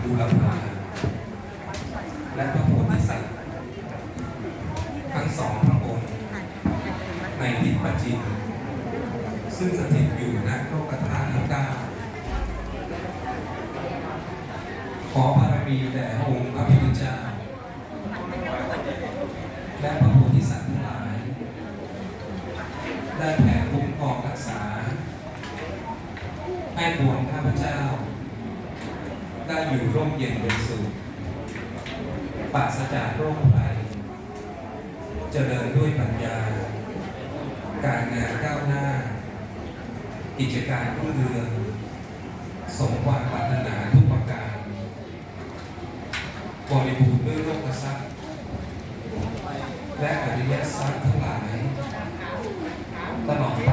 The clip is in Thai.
บูรพาและพระโพธิสัตว์ทั้งสองพระองค์ในทิศปัจจิมซึ่งสถิตอยู่ณโลกธาตุทั้งเก้าขอบารมีแด่องค์พระพุทธเจ้าและพระโพธิสัตว์ทั้งหลายได้แผ่คุ้มครองรักษาให้ปวงข้าพเจ้าได้อยู่ร่มเย็นเป็นสุขปราศจากโรคภัยเจริญด้วยปัญญาการงานก้าวหน้ากิจการรุ่งเรืองสมความปรารถนาทุกประการบริบูรณ์ด้วยโลกทรัพย์และอริยทรัพย์ทั้งหลายตลอดไป